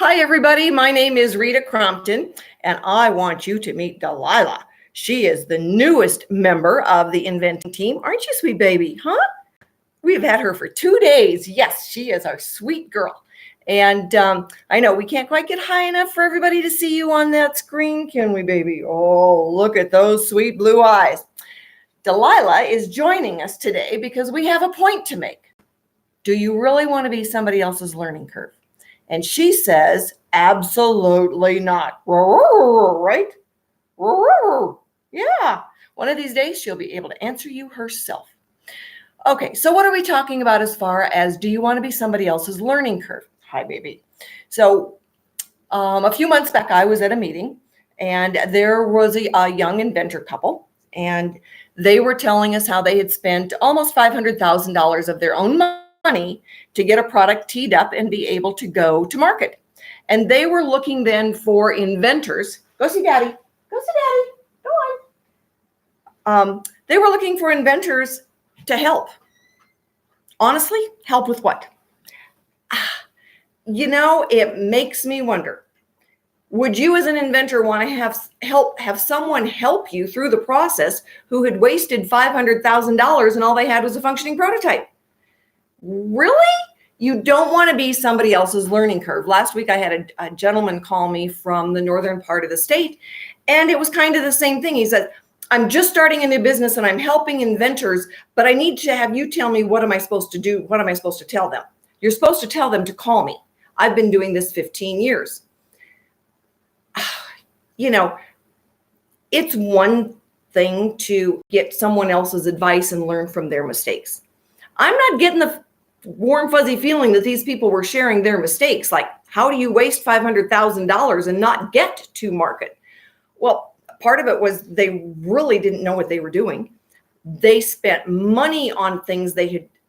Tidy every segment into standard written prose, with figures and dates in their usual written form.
Hi, everybody. My name is Rita Crompton, and I want you to meet Delilah. She is the newest member of the Inventing team. Aren't you, sweet baby? Huh? We've had her for 2 days. Yes, she is our sweet girl. And I know we can't quite get high enough for everybody to see you on that screen, can we, baby? Oh, look at those sweet blue eyes. Delilah is joining us today because we have a point to make. Do you really want to be somebody else's learning curve? And she says, absolutely not. Right? Yeah. One of these days, she'll be able to answer you herself. Okay, so what are we talking about as far as do you want to be somebody else's learning curve? Hi, baby. So a few months back, I was at a meeting, and there was a young inventor couple, and they were telling us how they had spent almost $500,000 of their own money to get a product teed up and be able to go to market. And they were looking then for inventors. Go see daddy. Go see daddy. Go on. They were looking for inventors to help. Honestly, help with what? You know, it makes me wonder. Would you as an inventor want to have someone help you through the process who had wasted $500,000 and all they had was a functioning prototype? Really? You don't want to be somebody else's learning curve. Last week, I had a gentleman call me from the northern part of the state, and it was kind of the same thing. He said, I'm just starting a new business and I'm helping inventors, but I need to have you tell me, what am I supposed to do? What am I supposed to tell them? You're supposed to tell them to call me. I've been doing this 15 years. You know, it's one thing to get someone else's advice and learn from their mistakes. I'm not getting the warm, fuzzy feeling that these people were sharing their mistakes. Like, how do you waste $500,000 and not get to market? Well, part of it was they really didn't know what they were doing. They spent money on things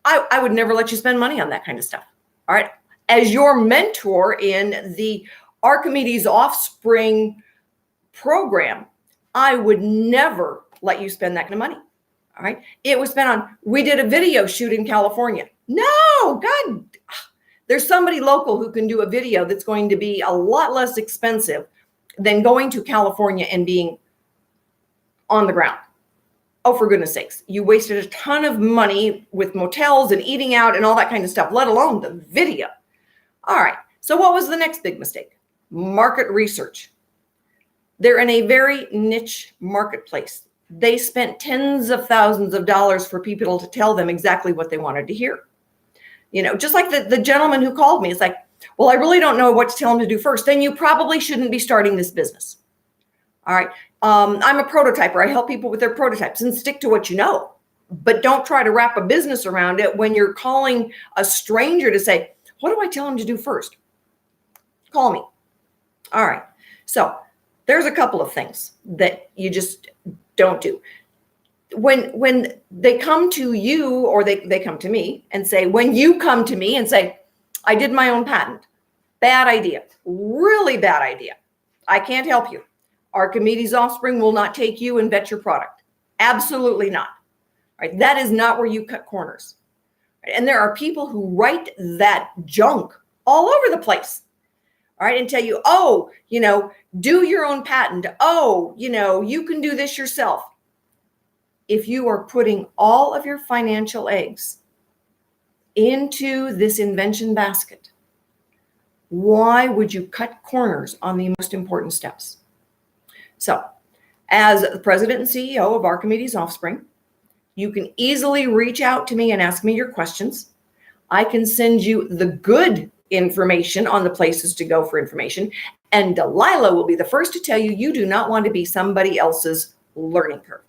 I would never let you spend money on that kind of stuff. All right. As your mentor in the Archimedes Offspring program, I would never let you spend that kind of money. All right. It was spent on, we did a video shoot in California. No, God, there's somebody local who can do a video that's going to be a lot less expensive than going to California and being on the ground. Oh, for goodness sakes. You wasted a ton of money with motels and eating out and all that kind of stuff, let alone the video. All right. So what was the next big mistake? Market research. They're in a very niche marketplace. They spent tens of thousands of dollars for people to tell them exactly what they wanted to hear. You know, just like the gentleman who called me, it's like, well, I really don't know what to tell him to do first. Then you probably shouldn't be starting this business. All right. I'm a prototyper. I help people with their prototypes, and stick to what you know, but don't try to wrap a business around it when you're calling a stranger to say, what do I tell him to do first? Call me. All right. So there's a couple of things that you just don't do. When they come to you, or they come to me and say, when you come to me and say, I did my own patent, bad idea, really bad idea. I can't help you. Archimedes Offspring will not take you and vet your product. Absolutely not. Right? That is not where you cut corners. Right? And there are people who write that junk all over the place. All right, and tell you, oh, you know, do your own patent. Oh, you know, you can do this yourself. If you are putting all of your financial eggs into this invention basket, why would you cut corners on the most important steps? So, as the president and CEO of Archimedes Offspring, you can easily reach out to me and ask me your questions. I can send you the good information on the places to go for information. And Delilah will be the first to tell you, you do not want to be somebody else's learning curve.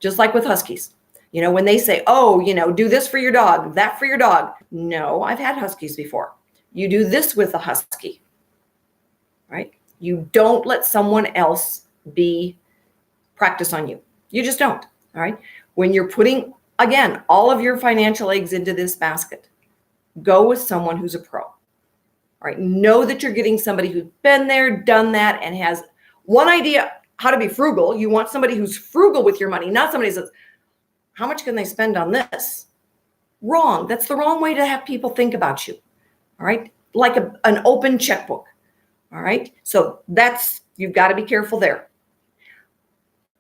Just like with Huskies. You know, when they say, oh, you know, do this for your dog, that for your dog. No, I've had Huskies before. You do this with a Husky, right? You don't let someone else practice on you. You just don't, all right? When you're putting, again, all of your financial eggs into this basket, go with someone who's a pro. All right. Know that you're getting somebody who's been there, done that, and has one idea how to be frugal. You want somebody who's frugal with your money, not somebody who says, how much can they spend on this? Wrong. That's the wrong way to have people think about you. All right. like an open checkbook. All right. So you've got to be careful there.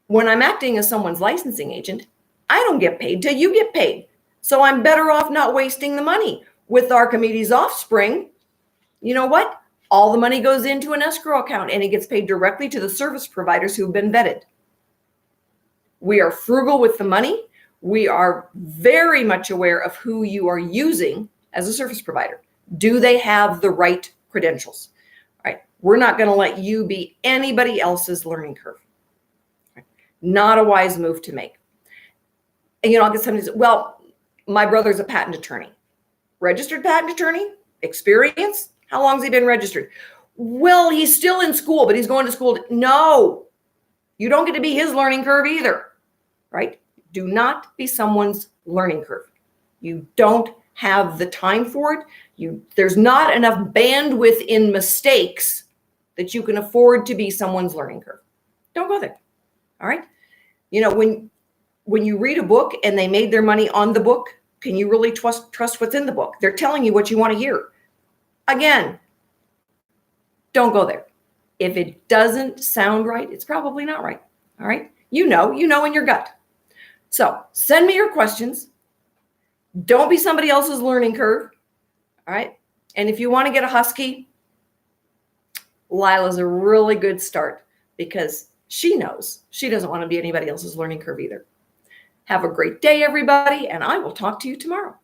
When I'm acting as someone's licensing agent, I don't get paid till you get paid. So I'm better off not wasting the money. With Archimedes Offspring, you know what? All the money goes into an escrow account and it gets paid directly to the service providers who've been vetted. We are frugal with the money. We are very much aware of who you are using as a service provider. Do they have the right credentials? All right. We're not going to let you be anybody else's learning curve. Right. Not a wise move to make. And, I'll get somebody to say, well, my brother's a patent attorney. Registered patent attorney? Experience? How long has he been registered? Well, he's still in school, but he's going to school. No, you don't get to be his learning curve either, right? Do not be someone's learning curve. You don't have the time for it. There's not enough bandwidth in mistakes that you can afford to be someone's learning curve. Don't go there. All right. When you read a book and they made their money on the book, can you really trust what's in the book? They're telling you what you want to hear. Again, don't go there. If it doesn't sound right, it's probably not right. All right. You know in your gut. So send me your questions. Don't be somebody else's learning curve. All right. And if you want to get a husky, Lila's a really good start because she knows she doesn't want to be anybody else's learning curve either. Have a great day, everybody, and I will talk to you tomorrow.